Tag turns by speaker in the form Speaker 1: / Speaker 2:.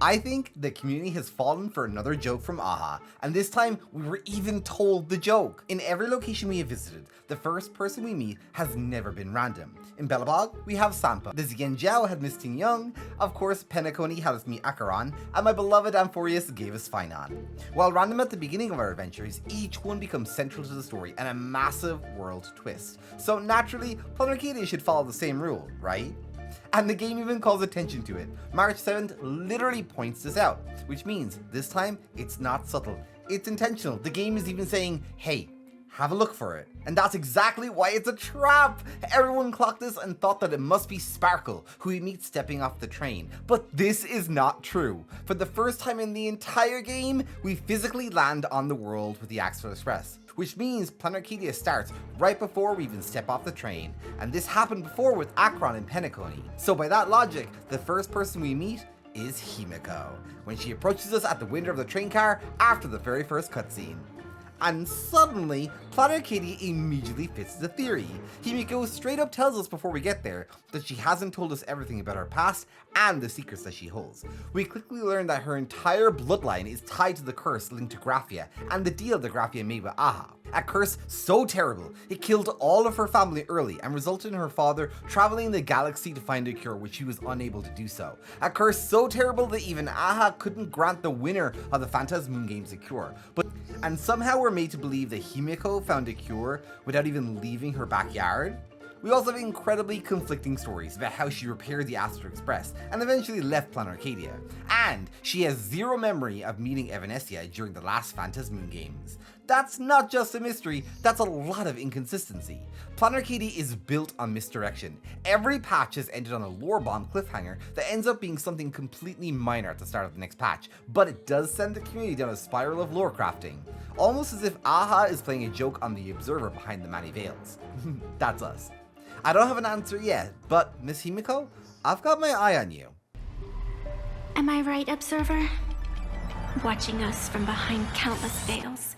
Speaker 1: I think the community has fallen for another joke from AHA, and this time we were even told the joke. In every location we have visited, the first person we meet has never been random. In Belobog, we have Sampa. The Zigenjiao had Miss Ting Young, of course Penacony had us meet Acheron, and my beloved Amphorius gave us Finon. While random at the beginning of our adventures, each one becomes central to the story and a massive world twist. So naturally, Planet Arcadia should follow the same rule, right? And the game even calls attention to it. March 7th literally points this out, which means this time it's not subtle, it's intentional. The game is even saying, hey, have a look for it. And that's exactly why it's a trap! Everyone clocked this and thought that it must be Sparkle, who we meet stepping off the train. But this is not true. For the first time in the entire game, we physically land on the world with the Axel Express, which means Planet Arcadia starts right before we even step off the train. And this happened before with Acheron and Penacony. So by that logic, the first person we meet is Himeko, when she approaches us at the window of the train car after the very first cutscene. And suddenly, Planet Arcadia immediately fits the theory. Himeko straight up tells us before we get there that she hasn't told us everything about her past and the secrets that she holds. We quickly learn that her entire bloodline is tied to the curse linked to Graphia and the deal that Graphia made with AHA. A curse so terrible, it killed all of her family early and resulted in her father traveling the galaxy to find a cure, which he was unable to do so. A curse so terrible that even AHA couldn't grant the winner of the Phantasm Games a cure. And somehow we're made to believe that Himeko found a cure without even leaving her backyard. We also have incredibly conflicting stories about how she repaired the Astral Express and eventually left Planet Arcadia. And she has zero memory of meeting Evanescia during the last Phantasm Games. That's not just a mystery, that's a lot of inconsistency. Planet Arcadia is built on misdirection. Every patch has ended on a lore bomb cliffhanger that ends up being something completely minor at the start of the next patch, but it does send the community down a spiral of lore crafting. Almost as if AHA is playing a joke on the observer behind the many veils. That's us. I don't have an answer yet, but Miss Himeko, I've got my eye on you.
Speaker 2: Am I right, Observer? Watching us from behind countless veils,